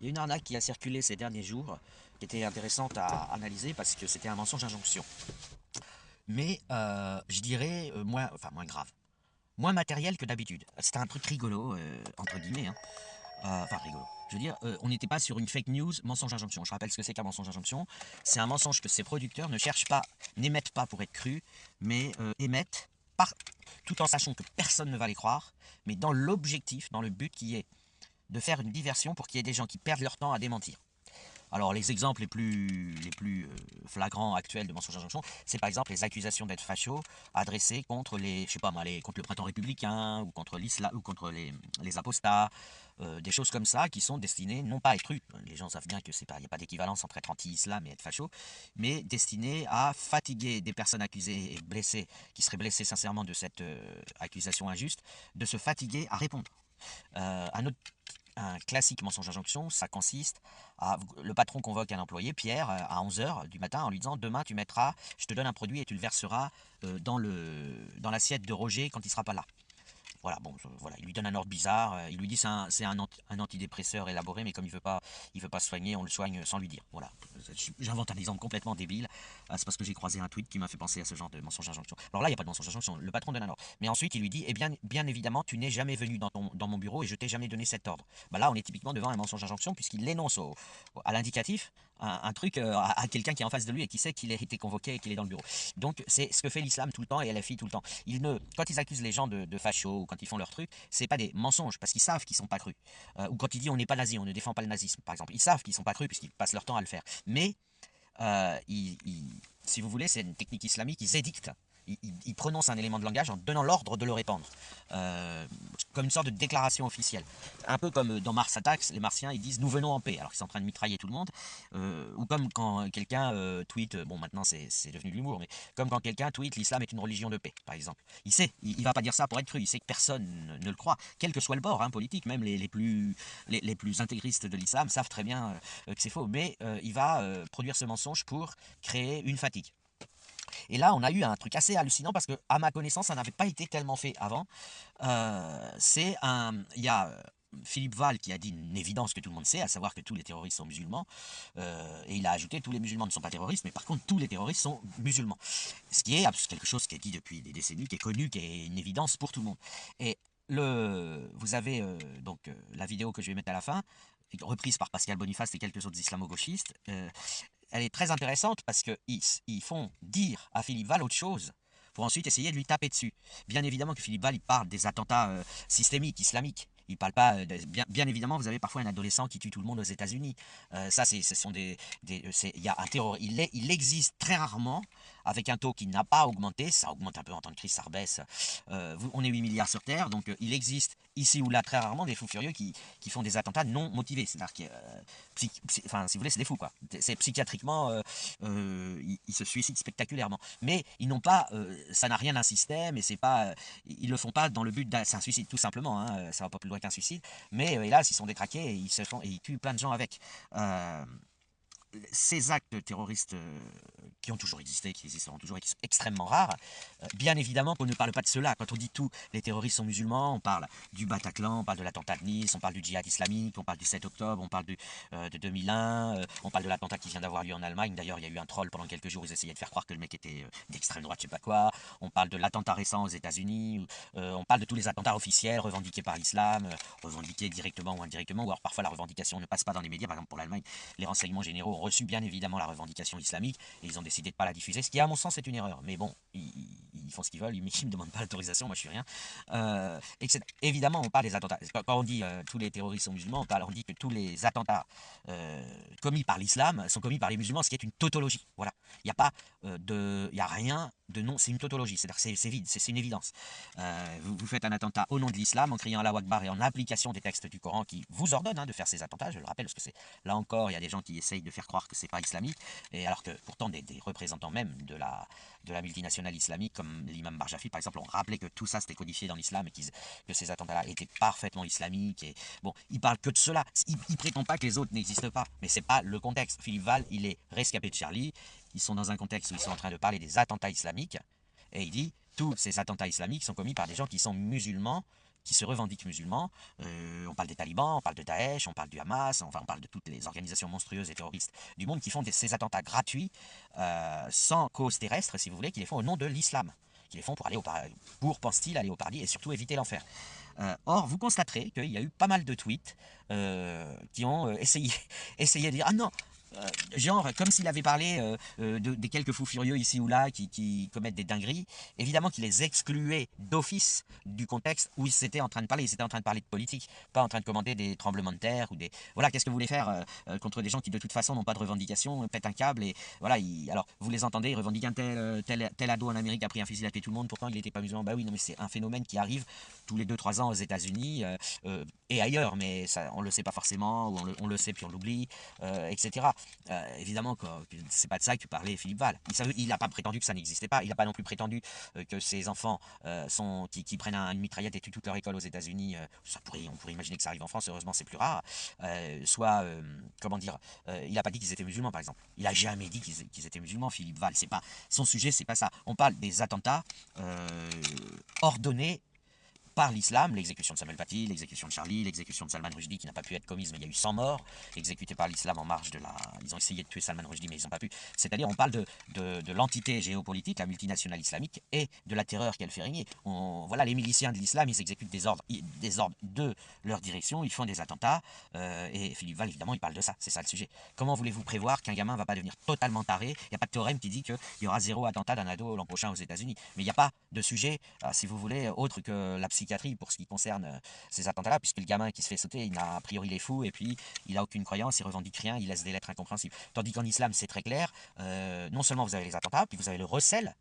Il y a une arnaque qui a circulé ces derniers jours, qui était intéressante à analyser parce que c'était un mensonge injonction. Mais je dirais moins grave, moins matériel que d'habitude. C'était un truc rigolo, entre guillemets, hein. Enfin rigolo. Je veux dire, on n'était pas sur une fake news mensonge injonction. Je rappelle ce que c'est qu'un mensonge injonction. C'est un mensonge que ses producteurs ne cherchent pas, n'émettent pas pour être crus, mais émettent par, tout en sachant que personne ne va les croire, mais dans l'objectif, dans le but qui est de faire une diversion pour qu'il y ait des gens qui perdent leur temps à démentir. Alors les exemples les plus flagrants actuels de mensonges injonction, c'est par exemple les accusations d'être facho adressées contre les, je sais pas moi, contre le printemps républicain ou contre l'islam ou contre les apostats, des choses comme ça qui sont destinées non pas à être crues. Les gens savent bien que c'est pas, il n'y a pas d'équivalence entre être anti-islam et être facho, mais destinées à fatiguer des personnes accusées et blessées, qui seraient blessées sincèrement de cette accusation injuste, de se fatiguer à répondre. Un autre un classique mensonge injonction, ça consiste à le patron convoque un employé, Pierre, à 11 heures du matin en lui disant demain tu mettras, je te donne un produit et tu le verseras dans l'assiette de Roger quand il sera pas là. Voilà, bon, voilà, il lui donne un ordre bizarre, il lui dit c'est un antidépresseur élaboré, mais comme il veut pas se soigner, on le soigne sans lui dire. Voilà, j'invente un exemple complètement débile, c'est parce que j'ai croisé un tweet qui m'a fait penser à ce genre de mensonge injonction. Alors là, il n'y a pas de mensonge injonction, le patron donne un ordre. Mais ensuite, il lui dit, eh bien évidemment, tu n'es jamais venu dans mon bureau et je t'ai jamais donné cet ordre. Bah là, on est typiquement devant un mensonge injonction, puisqu'il l'énonce à l'indicatif un truc à quelqu'un qui est en face de lui et qui sait qu'il a été convoqué et qu'il est dans le bureau. Donc, c'est ce que fait l'islam tout le temps et LFI tout le temps. Quand ils accusent les gens de fachos ou quand ils font leur truc, c'est pas des mensonges parce qu'ils savent qu'ils sont pas crus. Ou quand ils disent on n'est pas nazi, on ne défend pas le nazisme, par exemple. Ils savent qu'ils sont pas crus puisqu'ils passent leur temps à le faire. Mais, si vous voulez, c'est une technique islamique, ils édictent. Ils prononcent un élément de langage en donnant l'ordre de le répandre. Comme une sorte de déclaration officielle. Un peu comme dans Mars Attacks, les Martiens ils disent nous venons en paix alors qu'ils sont en train de mitrailler tout le monde. Ou comme quand quelqu'un tweet, bon maintenant c'est devenu de l'humour, mais comme quand quelqu'un tweet l'islam est une religion de paix, par exemple. Il sait, il va pas dire ça pour être cru, il sait que personne ne le croit, quel que soit le bord politique, même les plus intégristes de l'islam savent très bien que c'est faux, mais il va produire ce mensonge pour créer une fatigue. Et là, on a eu un truc assez hallucinant parce que, à ma connaissance, ça n'avait pas été tellement fait avant. Il y a Philippe Val qui a dit une évidence que tout le monde sait, à savoir que tous les terroristes sont musulmans. Et il a ajouté tous les musulmans ne sont pas terroristes, mais par contre tous les terroristes sont musulmans. Ce qui est quelque chose qui est dit depuis des décennies, qui est connu, qui est une évidence pour tout le monde. Et vous avez la vidéo que je vais mettre à la fin, reprise par Pascal Boniface et quelques autres islamo-gauchistes. Elle est très intéressante parce qu'ils font dire à Philippe Val autre chose pour ensuite essayer de lui taper dessus. Bien évidemment que Philippe Val, il parle des attentats systémiques, islamiques. Il parle pas. Bien évidemment, vous avez parfois un adolescent qui tue tout le monde aux États-Unis. Ça, ce sont il y a un terror. Il existe très rarement, avec un taux qui n'a pas augmenté. Ça augmente un peu en temps de crise, ça rebaisse. On est 8 milliards sur Terre, donc il existe ici ou là très rarement des fous furieux qui font des attentats non motivés. C'est-à-dire que, enfin, si vous voulez, c'est des fous, quoi. C'est psychiatriquement, ils se suicident spectaculairement. Mais ils n'ont pas, ça n'a rien d'un système et c'est pas, ils le font pas dans le but c'est un suicide tout simplement. Hein, ça va pas plus loin qu'un suicide. Mais hélas, ils sont détraqués et ils tuent plein de gens avec. Ces actes terroristes qui ont toujours existé, qui existeront toujours, extrêmement rares. Bien évidemment qu'on ne parle pas de cela. Quand on dit tout, les terroristes sont musulmans, on parle du Bataclan, on parle de l'attentat de Nice, on parle du djihad islamique, on parle du 7 octobre, on parle de 2001, on parle de l'attentat qui vient d'avoir lieu en Allemagne. D'ailleurs, il y a eu un troll pendant quelques jours, ils essayaient de faire croire que le mec était d'extrême droite, je sais pas quoi. On parle de l'attentat récent aux États-Unis, on parle de tous les attentats officiels revendiqués par l'islam, revendiqués directement ou indirectement, ou alors parfois la revendication ne passe pas dans les médias. Par exemple, pour l'Allemagne, les renseignements généraux ont reçu bien évidemment la revendication islamique et ils ont décidé de ne pas la diffuser, ce qui à mon sens est une erreur. Mais bon, ils font ce qu'ils veulent, ils ne me demandent pas l'autorisation, moi je suis rien. Évidemment, on parle des attentats. Quand on dit tous les terroristes sont musulmans, on dit que tous les attentats commis par l'islam sont commis par les musulmans, ce qui est une tautologie. Voilà. Il n'y a pas il y a rien de non, c'est une tautologie, c'est-à-dire c'est vide, c'est une évidence. Vous faites un attentat au nom de l'islam en criant Allahu Akbar et en application des textes du Coran qui vous ordonnent de faire ces attentats, je le rappelle, parce que c'est là encore, il y a des gens qui essayent de faire croire que c'est pas islamique, et alors que pourtant des représentants même de la multinationale islamique, comme l'imam Barjafi par exemple, ont rappelé que tout ça c'était codifié dans l'islam et que ces attentats-là étaient parfaitement islamiques. Et bon, il parle que de cela, il prétend pas que les autres n'existent pas, mais c'est pas le contexte. Philippe Val, il est rescapé de Charlie, ils sont dans un contexte où ils sont en train de parler des attentats islamiques, et il dit tous ces attentats islamiques sont commis par des gens qui sont musulmans, qui se revendiquent musulmans. On parle des talibans, on parle de Daesh, on parle du Hamas, enfin on parle de toutes les organisations monstrueuses et terroristes du monde qui font ces attentats gratuits, sans cause terrestre, si vous voulez, qui les font au nom de l'islam, qui les font pour aller pense-t-il, aller au paradis et surtout éviter l'enfer. Or, vous constaterez qu'il y a eu pas mal de tweets qui ont essayé de dire « Ah non !» genre, comme s'il avait parlé des quelques fous furieux ici ou là qui commettent des dingueries, évidemment qu'il les excluait d'office du contexte où ils étaient en train de parler. Ils étaient en train de parler de politique, pas en train de commenter des tremblements de terre ou des... Voilà, qu'est-ce que vous voulez faire contre des gens qui de toute façon n'ont pas de revendication, pètent un câble et voilà, alors vous les entendez, ils revendiquent un tel ado en Amérique a pris un fusil à tuer tout le monde, pourtant il n'était pas musulman. Bah oui, non mais c'est un phénomène qui arrive tous les 2-3 ans aux États-Unis et ailleurs, mais ça, on le sait pas forcément, ou on le sait puis on l'oublie, etc. Évidemment, c'est pas de ça que parlait Philippe Val. Il n'a pas prétendu que ça n'existait pas. Il n'a pas non plus prétendu que ces enfants qui prennent une mitraillette et tuent toute leur école aux États-Unis, on pourrait imaginer que ça arrive en France, heureusement c'est plus rare, comment dire, il n'a pas dit qu'ils étaient musulmans par exemple. Il n'a jamais dit qu'ils étaient musulmans, Philippe Val. C'est pas, son sujet, c'est pas ça. On parle des attentats ordonnés par l'islam, l'exécution de Samuel Paty, l'exécution de Charlie, l'exécution de Salman Rushdie qui n'a pas pu être commise, mais il y a eu 100 morts, exécutés par l'islam en marge de la... Ils ont essayé de tuer Salman Rushdie, mais ils n'ont pas pu. C'est-à-dire, on parle de l'entité géopolitique, la multinationale islamique, et de la terreur qu'elle fait régner. Voilà, les miliciens de l'islam, ils exécutent des ordres de leur direction, ils font des attentats, et Philippe Val, évidemment, il parle de ça, c'est ça le sujet. Comment voulez-vous prévoir qu'un gamin ne va pas devenir totalement taré? Il n'y a pas de théorème qui dit qu'il y aura 0 attentat d'un ado l'an prochain aux États-Unis, mais il n'y a pas de sujet, si vous voulez, autre que la psychiatrie pour ce qui concerne ces attentats-là, puisque le gamin qui se fait sauter, a priori il est fou, et puis il n'a aucune croyance, il revendique rien, il laisse des lettres incompréhensibles. Tandis qu'en islam, c'est très clair, non seulement vous avez les attentats, puis vous avez le recel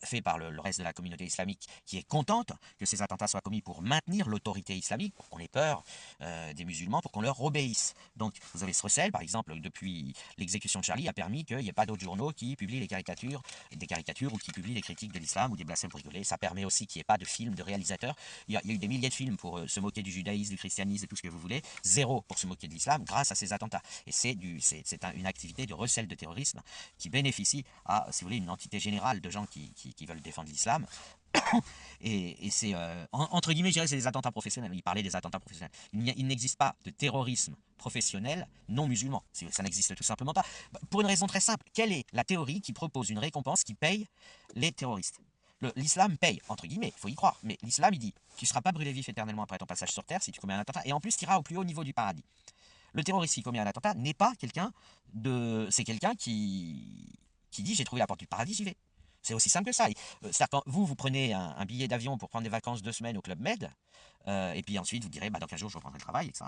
fait par le reste de la communauté islamique qui est contente que ces attentats soient commis pour maintenir l'autorité islamique, pour qu'on ait peur des musulmans, pour qu'on leur obéisse. Donc vous avez ce recel, par exemple, depuis l'exécution de Charlie, a permis qu'il n'y ait pas d'autres journaux qui publient des caricatures ou qui publient des critiques de l'islam ou des blasphèmes pour rigoler. Ça permet aussi qu'il n'y ait pas de films, de réalisateurs. Il y a eu des milliers de films pour se moquer du judaïsme, du christianisme et tout ce que vous voulez. 0 pour se moquer de l'islam grâce à ces attentats. Et c'est une activité de recel de terrorisme qui bénéficie à, si vous voulez, une entité générale de gens qui veulent défendre l'islam. Et c'est, entre guillemets, je dirais que c'est des attentats professionnels. Il parlait des attentats professionnels. Il n'existe pas de terrorisme professionnel non musulman. Ça n'existe tout simplement pas. Pour une raison très simple. Quelle est la théorie qui propose une récompense qui paye les terroristes? L'islam paye, entre guillemets, il faut y croire. Mais l'islam, il dit, tu ne seras pas brûlé vif éternellement après ton passage sur terre si tu commets un attentat. Et en plus, tu iras au plus haut niveau du paradis. Le terroriste qui commet un attentat n'est pas quelqu'un de... C'est quelqu'un qui dit, j'ai trouvé la porte du paradis, j'y vais. C'est aussi simple que ça. C'est-à-dire quand vous prenez un billet d'avion pour prendre des vacances 2 semaines au Club Med, et puis ensuite vous direz, dans 15 jours je reprendrai le travail, etc.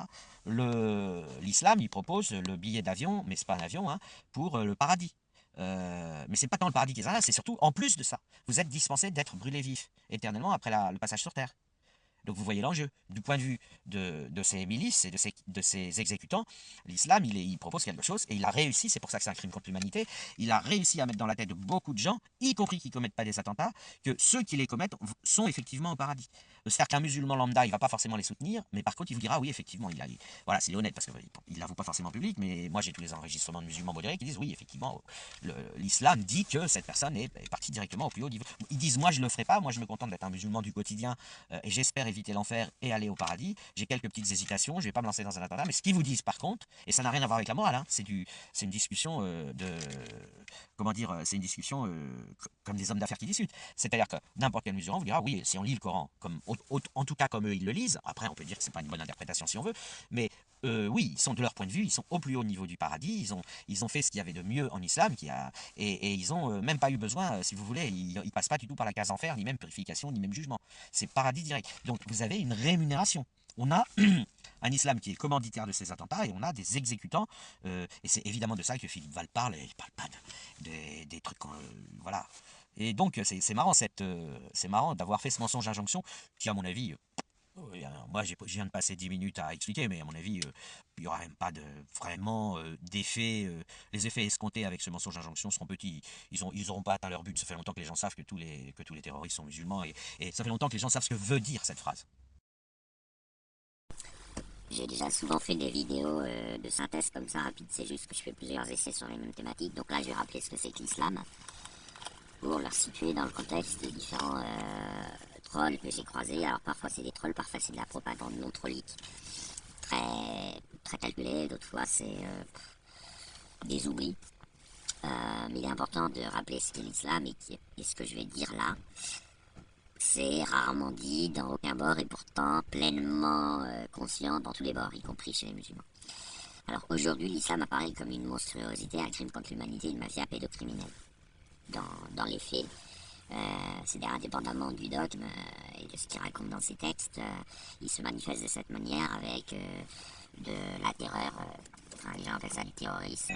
L'islam, il propose le billet d'avion, mais c'est pas un avion, hein, pour le paradis. Mais c'est pas tant le paradis qui est là, c'est surtout en plus de ça. Vous êtes dispensé d'être brûlé vif éternellement après le passage sur Terre. Donc vous voyez l'enjeu. Du point de vue de ces milices et de ces exécutants, l'islam, il propose quelque chose et il a réussi, c'est pour ça que c'est un crime contre l'humanité, il a réussi à mettre dans la tête de beaucoup de gens, y compris qui ne commettent pas des attentats, que ceux qui les commettent sont effectivement au paradis. C'est-à-dire qu'un musulman lambda, il ne va pas forcément les soutenir, mais par contre, il vous dira, oui, effectivement, voilà, s'il est honnête, parce qu'il ne l'avoue pas forcément en public, mais moi j'ai tous les enregistrements de musulmans modérés qui disent, oui, effectivement, l'islam dit que cette personne est partie directement au plus haut niveau. Ils disent, moi je ne le ferai pas, moi je me contente d'être un musulman du quotidien, et j'espère éviter l'enfer et aller au paradis. J'ai quelques petites hésitations, je ne vais pas me lancer dans un attentat, mais ce qu'ils vous disent par contre, et ça n'a rien à voir avec la morale, hein, c'est une discussion c'est une discussion comme des hommes d'affaires qui discutent. C'est-à-dire que n'importe quel musulman vous dira, oui, si on lit le Coran, en tout cas comme eux ils le lisent, après on peut dire que c'est pas une bonne interprétation si on veut, mais oui, ils sont de leur point de vue, ils sont au plus haut niveau du paradis, ils ont fait ce qu'il y avait de mieux en islam, et ils n'ont même pas eu besoin, si vous voulez, ils ne passent pas du tout par la case enfer, ni même purification, ni même jugement. C'est paradis direct. Donc vous avez une rémunération. On a un islam qui est commanditaire de ces attentats et on a des exécutants. Et c'est évidemment de ça que Philippe Val parle. Il ne parle pas des trucs... voilà. Et donc c'est marrant, c'est marrant d'avoir fait ce mensonge injonction qui, à mon avis... moi, je viens de passer 10 minutes à expliquer, mais à mon avis, il n'y aura même pas vraiment d'effet. Les effets escomptés avec ce mensonge d'injonction seront petits. Ils n'auront pas atteint leur but. Ça fait longtemps que les gens savent que tous les terroristes sont musulmans, et ça fait longtemps que les gens savent ce que veut dire cette phrase. J'ai déjà souvent fait des vidéos de synthèse comme ça rapide, c'est juste que je fais plusieurs essais sur les mêmes thématiques. Donc là, je vais rappeler ce que c'est que l'islam, pour leur situer dans le contexte des différents trolls que j'ai croisés. Alors parfois c'est des trolls, parfois c'est de la propagande non trollique, très calculée. D'autres fois c'est des oublis. Mais il est important de rappeler ce qu'est l'islam et ce que je vais dire là. C'est rarement dit dans aucun bord et pourtant pleinement conscient dans tous les bords, y compris chez les musulmans. Alors aujourd'hui, l'islam apparaît comme une monstruosité, un crime contre l'humanité, une mafia pédocriminelle. Dans les faits, c'est-à-dire indépendamment du dogme et de ce qu'il raconte dans ses textes, il se manifeste de cette manière avec de la terreur, les gens appellent ça du terrorisme,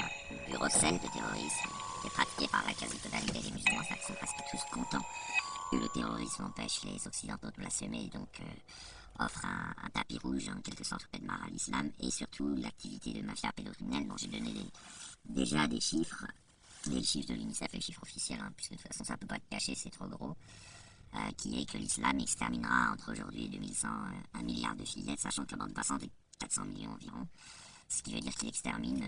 du recel de terrorisme, qui est pratiqué par la quasi-totalité des musulmans, ça sont presque tous contents que le terrorisme empêche les occidentaux de blasphémer et donc offre un tapis rouge en quelque sorte de marre à l'islam, et surtout l'activité de mafia pédocriminelle dont j'ai donné déjà des chiffres, les chiffres de l'UNICEF et les chiffres officiels, hein, puisque de toute façon ça ne peut pas être caché, c'est trop gros, qui est que l'islam exterminera entre aujourd'hui et 2100 1 milliard de fillettes, sachant que la bande passante est 400 millions environ, ce qui veut dire qu'il extermine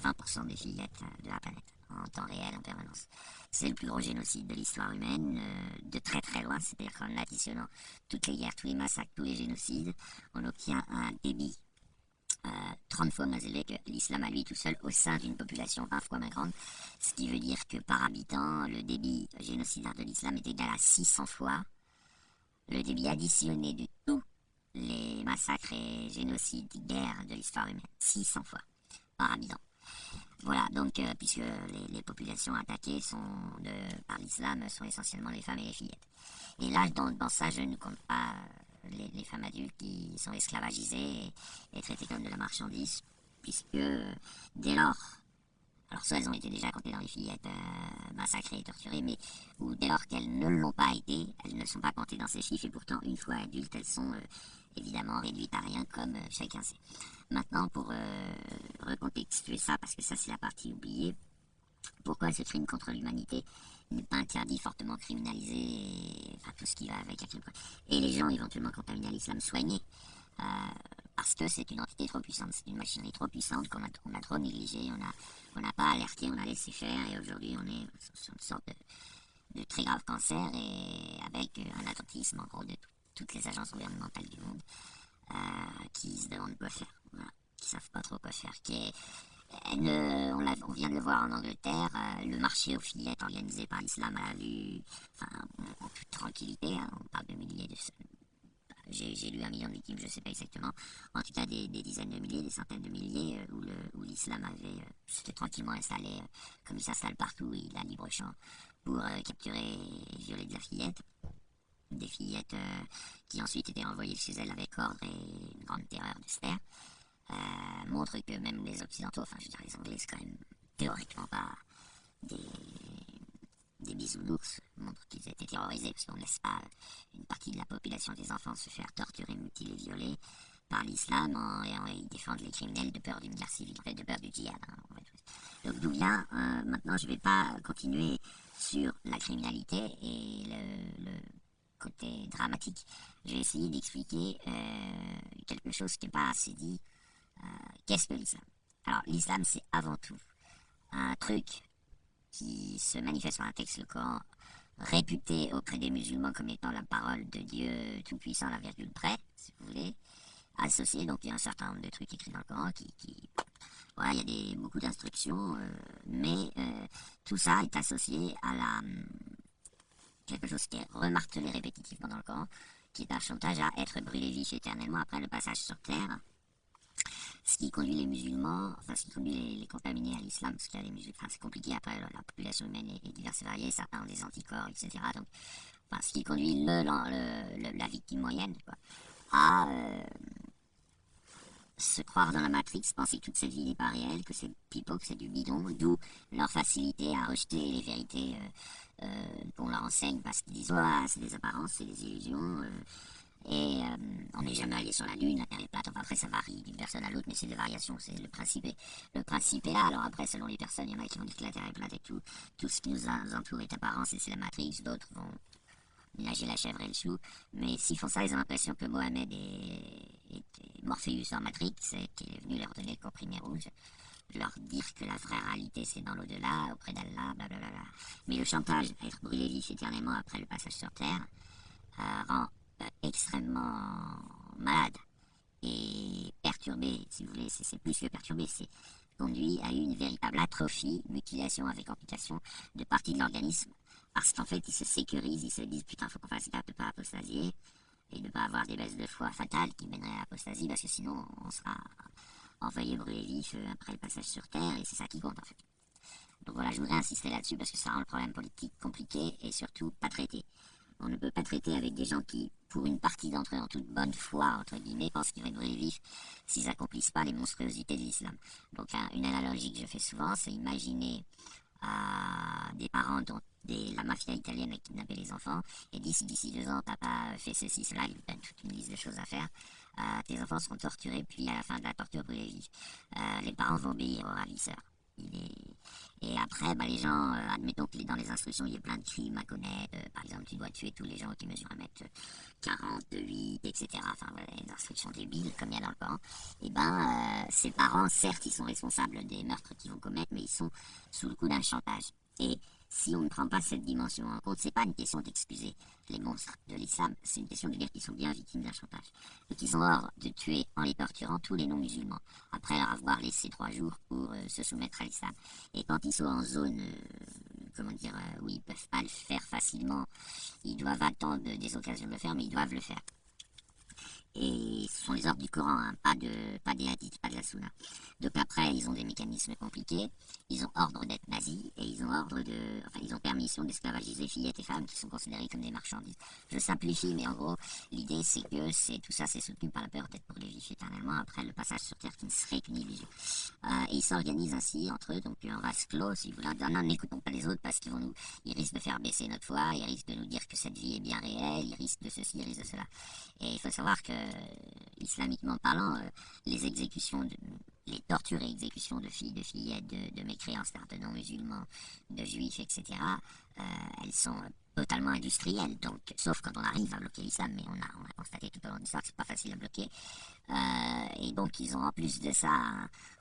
20% des fillettes de la planète en temps réel, en permanence. C'est le plus gros génocide de l'histoire humaine, de très très loin, c'est-à-dire qu'en additionnant toutes les guerres, tous les massacres, tous les génocides, on obtient un débit 30 fois moins élevé que l'islam à lui tout seul au sein d'une population 20 fois moins grande, ce qui veut dire que par habitant, le débit génocidaire de l'islam est égal à 600 fois le débit additionné de tous les massacres et génocides, guerres de l'histoire humaine, 600 fois par habitant. Voilà, donc puisque les populations attaquées par l'islam sont essentiellement les femmes et les fillettes. Et là, dans ça, je ne compte pas les femmes adultes qui sont esclavagisées et traitées comme de la marchandise, puisque dès lors, alors soit elles ont été déjà comptées dans les fillettes massacrées et torturées, mais ou dès lors qu'elles ne l'ont pas été, elles ne sont pas comptées dans ces chiffres, et pourtant, une fois adultes, elles sont évidemment réduites à rien, comme chacun sait. Maintenant, pour recontextuer ça, parce que ça c'est la partie oubliée, pourquoi ce crime contre l'humanité n'est pas interdit, fortement criminalisé, enfin tout ce qui va avec un crime. Et les gens éventuellement contaminés à l'islam soignés, parce que c'est une entité trop puissante, c'est une machinerie trop puissante qu'on a trop négligée, on n'a pas alerté, on a laissé faire, et aujourd'hui on est sur une sorte de très grave cancer, et avec un attentisme en gros de toutes les agences gouvernementales du monde, qui se demandent quoi faire, voilà, qui savent pas trop quoi faire, on vient de le voir en Angleterre, le marché aux fillettes organisé par l'islam à la vue, enfin, en toute tranquillité, hein, on parle de milliers de... J'ai lu 1 million de victimes, je ne sais pas exactement, en tout cas des dizaines de milliers, des centaines de milliers, où l'islam s'était tranquillement installé, comme il s'installe partout, il a libre champ, pour capturer et violer des fillettes qui ensuite étaient envoyées chez elles avec ordre et une grande terreur de se faire. Montre que même les occidentaux, enfin je veux dire les anglais, c'est quand même théoriquement pas des bisounours, montrent qu'ils étaient terrorisés parce qu'on ne laisse pas une partie de la population des enfants se faire torturer, mutiler, violer par l'islam et ils défendent les criminels de peur d'une guerre civile, en fait, de peur du djihad. Hein, donc d'où vient, maintenant je ne vais pas continuer sur la criminalité et le côté dramatique, je vais essayer d'expliquer quelque chose qui n'est pas assez dit. Qu'est-ce que l'islam? Alors l'islam c'est avant tout un truc qui se manifeste par un texte, le Coran, réputé auprès des musulmans comme étant la parole de Dieu tout-puissant, la virgule près, si vous voulez, associé, donc il y a un certain nombre de trucs écrits dans le Coran voilà, il y a beaucoup d'instructions, mais tout ça est associé à quelque chose qui est remartelé répétitivement dans le Coran, qui est un chantage à être brûlé vif éternellement après le passage sur terre. Ce qui conduit les musulmans, enfin ce qui conduit les contaminés à l'islam, parce qu'il y a des musulmans, enfin c'est compliqué après, la population humaine est diverse et variée, certains ont des anticorps, etc. Donc, enfin, ce qui conduit la victime moyenne, quoi, à se croire dans la Matrix, penser que toute cette vie n'est pas réelle, que c'est pipeau, que c'est du bidon, d'où leur facilité à rejeter les vérités qu'on leur enseigne, parce qu'ils disent ouais, c'est des apparences, c'est des illusions. On n'est jamais allé sur la Lune, la Terre est plate, enfin après ça varie d'une personne à l'autre, mais c'est des variations, le principe est là. Alors après, selon les personnes, il y en a qui vont dire que la Terre est plate et tout ce qui nous entoure est apparence et c'est la Matrix, d'autres vont ménager la chèvre et le chou, mais s'ils font ça, ils ont l'impression que Mohamed est Morpheus en Matrix, et qu'il est venu leur donner le comprimé rouge, leur dire que la vraie réalité c'est dans l'au-delà, auprès d'Allah, blablabla. Mais le chantage à être brûlé vif éternellement après le passage sur Terre, rend extrêmement malade et perturbé, si vous voulez, c'est plus que perturbé, c'est conduit à une véritable atrophie, mutilation avec amputation de parties de l'organisme, parce qu'en fait, ils se sécurisent, ils se disent, putain, faut qu'on fasse gaffe de pas apostasier, et de pas avoir des baisses de foi fatales qui mèneraient à l'apostasie, parce que sinon, on sera envoyé brûler vif après le passage sur Terre, et c'est ça qui compte, en fait. Donc voilà, je voudrais insister là-dessus, parce que ça rend le problème politique compliqué, et surtout pas traité. On ne peut pas traiter avec des gens qui, pour une partie d'entre eux, en toute bonne foi, entre guillemets, pensent qu'ils vont brûler vifs s'ils n'accomplissent pas les monstruosités de l'islam. Donc une analogie que je fais souvent, c'est imaginer des parents dont la mafia italienne a kidnappé les enfants et dit si d'ici 2 ans t'as pas fait ceci, cela, ils donnent toute une liste de choses à faire. Tes enfants seront torturés, puis à la fin de la torture brûlés vifs. Les parents vont obéir au ravisseur. Et après, les gens, admettons que dans les instructions, il y a plein de crimes à connaître. Par exemple, tu dois tuer tous les gens qui mesurent 1m40, 8, etc. Enfin, voilà, des instructions débiles, comme il y a dans le Coran. Et ces parents, certes, ils sont responsables des meurtres qu'ils vont commettre, mais ils sont sous le coup d'un chantage. Et si on ne prend pas cette dimension en compte, c'est pas une question d'excuser les monstres de l'islam, c'est une question de dire qu'ils sont bien victimes d'un chantage. Et qu'ils ont ordre de tuer en les torturant tous les non-musulmans, après leur avoir laissé 3 jours pour se soumettre à l'islam. Et quand ils sont en zone, où ils peuvent pas le faire facilement, ils doivent attendre des occasions de le faire, mais ils doivent le faire. Et ce sont les ordres du Coran, hein, pas des hadiths, pas de la sunna. Donc après, ils ont des mécanismes compliqués, ils ont ordre d'être nazis, et ils ont permission d'esclavagiser fillettes et femmes qui sont considérées comme des marchandises. Je simplifie, mais en gros, l'idée c'est que tout ça c'est soutenu par la peur d'être pour les vifs éternellement après le passage sur Terre qui ne serait qu'une illusion. Et ils s'organisent ainsi entre eux, donc en vase clos, si vous voulez, non, n'écoutons pas les autres parce ils risquent de faire baisser notre foi, ils risquent de nous dire que cette vie est bien réelle, ils risquent de ceci, ils risquent de cela. Et il faut savoir que, islamiquement parlant, les tortures et exécutions de filles, de fillettes, de mécréants, c'est-à-dire de non-musulmans, de juifs, etc., elles sont totalement industrielles. Donc, sauf quand on arrive à bloquer l'islam, mais on a constaté tout au long de l'histoire que c'est pas facile à bloquer. Et donc, ils ont en plus de ça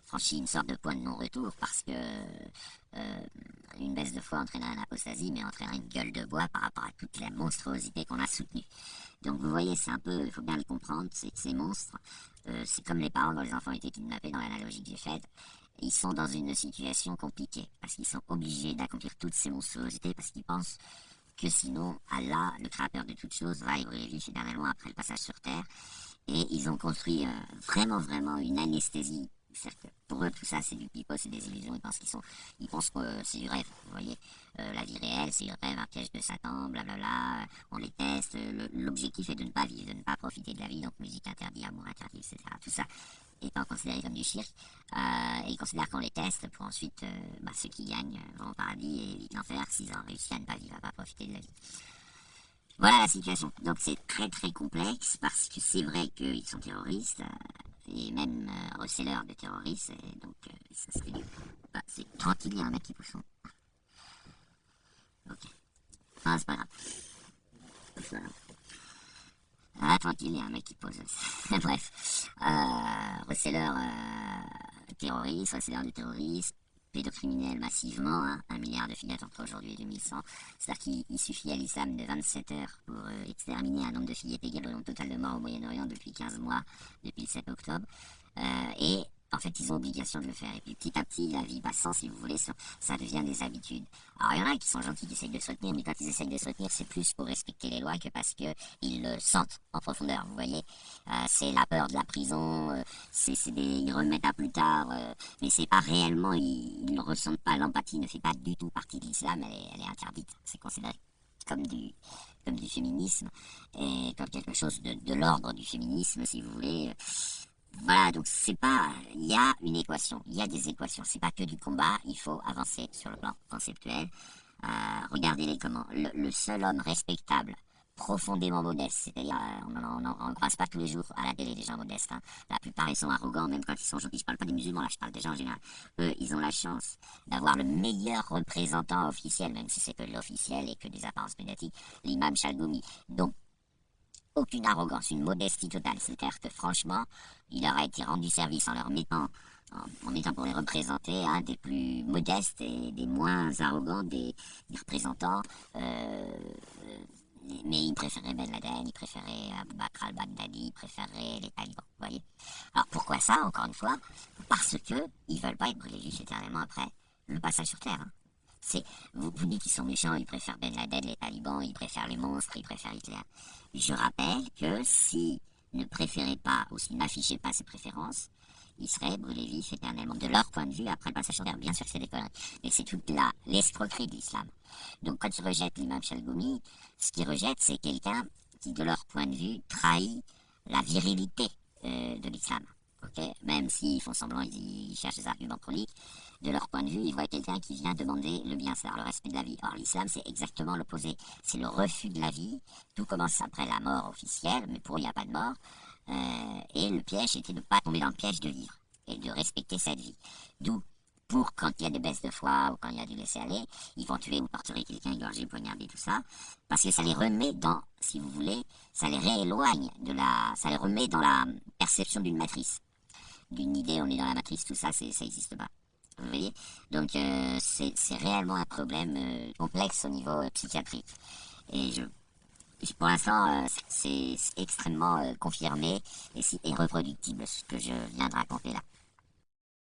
franchi une sorte de point de non-retour parce que une baisse de foi entraînerait une apostasie, mais entraînerait une gueule de bois par rapport à toute la monstruosité qu'on a soutenue. Donc vous voyez, c'est un peu, il faut bien le comprendre, c'est que ces monstres, c'est comme les parents dont les enfants étaient kidnappés dans l'analogie que j'ai faite, ils sont dans une situation compliquée, parce qu'ils sont obligés d'accomplir toutes ces monstruosités, parce qu'ils pensent que sinon, Allah, le créateur de toutes choses, va y brûler vif éternellement après le passage sur Terre, et ils ont construit vraiment une anesthésie. C'est-à-dire que pour eux, tout ça, c'est du pipeau, c'est des illusions. Ils pensent que c'est du rêve. Vous voyez, la vie réelle, c'est du rêve, un piège de Satan, blablabla. On les teste. L'objectif est de ne pas vivre, de ne pas profiter de la vie. Donc, musique interdite, amour interdit, etc. Tout ça étant considéré comme du shirk. Et ils considèrent qu'on les teste pour ensuite, ceux qui gagnent vont au paradis et évitent l'enfer s'ils ont réussi à ne pas vivre, à ne pas profiter de la vie. Voilà la situation. Donc c'est très très complexe parce que c'est vrai qu'ils sont terroristes et même receleurs de terroristes. Et donc ça se fait c'est tranquille, il y a un mec qui pousse son. Ok. Ah, c'est pas grave. Voilà. Ah, tranquille, il y a un mec qui pose. Bref. Receleurs terroristes, receleurs de terroristes, pédocriminels massivement, hein, 1 milliard de fillettes entre aujourd'hui et 2100. C'est-à-dire qu'il suffit à l'islam de 27 heures pour exterminer un nombre de fillettes égal au nombre total de morts au Moyen-Orient depuis 15 mois, depuis le 7 octobre. Et en fait, ils ont obligation de le faire. Et puis petit à petit, la vie passant, si vous voulez, ça devient des habitudes. Alors, il y en a qui sont gentils, qui essayent de se retenir, mais quand ils essayent de se retenir, c'est plus pour respecter les lois que parce qu'ils le sentent en profondeur, vous voyez. C'est la peur de la prison, ils remettent à plus tard, mais c'est pas réellement, ils ne ressentent pas, l'empathie ne fait pas du tout partie de l'islam, elle est interdite. C'est considéré comme du féminisme, et comme quelque chose de l'ordre du féminisme, si vous voulez. Voilà, donc il y a une équation, il y a des équations, c'est pas que du combat, il faut avancer sur le plan conceptuel. Regardez-les comment, le seul homme respectable, profondément modeste, c'est-à-dire on ne croise pas tous les jours à la télé des gens modestes, hein. La plupart ils sont arrogants, même quand ils sont gentils, je parle pas des musulmans là, je parle des gens en général. Eux, ils ont la chance d'avoir le meilleur représentant officiel, même si c'est que l'officiel et que des apparences médiatiques, l'imam Chalgoumi. Donc aucune arrogance, une modestie totale. C'est-à-dire que franchement, il leur a été rendu service en étant pour les représenter des plus modestes et des moins arrogants des représentants Mais ils préféraient Ben Laden, ils préféraient Abu Bakr al-Baghdadi, ils préféraient les talibans, vous voyez. Alors pourquoi ça, encore une fois? Parce que ils veulent pas être brûlés vifs éternellement après le passage sur Terre. Hein. Vous dites qu'ils sont méchants, ils préfèrent Ben Laden, les talibans, ils préfèrent les monstres, ils préfèrent Hitler. Je rappelle que s'ils ne préféraient pas ou s'ils n'affichaient pas ces préférences, ils seraient brûlés vifs éternellement, de leur point de vue, après le passage sur Terre. Bien sûr que c'est des conneries, mais c'est toute l'escroquerie de l'islam. Donc quand ils rejettent l'imam Chalgoumi, ce qu'ils rejettent, c'est quelqu'un qui, de leur point de vue, trahit la virilité de l'islam. Okay, même s'ils font semblant, ils cherchent des arguments chroniques, de leur point de vue, ils voient quelqu'un qui vient demander le bien-être, le respect de la vie. Or, l'islam, c'est exactement l'opposé. C'est le refus de la vie. Tout commence après la mort officielle, mais pour eux, il n'y a pas de mort. Et le piège était de ne pas tomber dans le piège de vivre et de respecter cette vie. D'où, pour quand il y a des baisses de foi ou quand il y a du laisser-aller, ils vont tuer ou torturer quelqu'un, égorger, poignarder, tout ça, parce que ça les remet dans, si vous voulez, ça les rééloigne ça les remet dans la perception d'une matrice. D'une idée, on est dans la matrice, tout ça, ça n'existe pas. Vous voyez? Donc, c'est réellement un problème complexe au niveau psychiatrique. Et pour l'instant, c'est extrêmement confirmé et reproductible, ce que je viens de raconter là.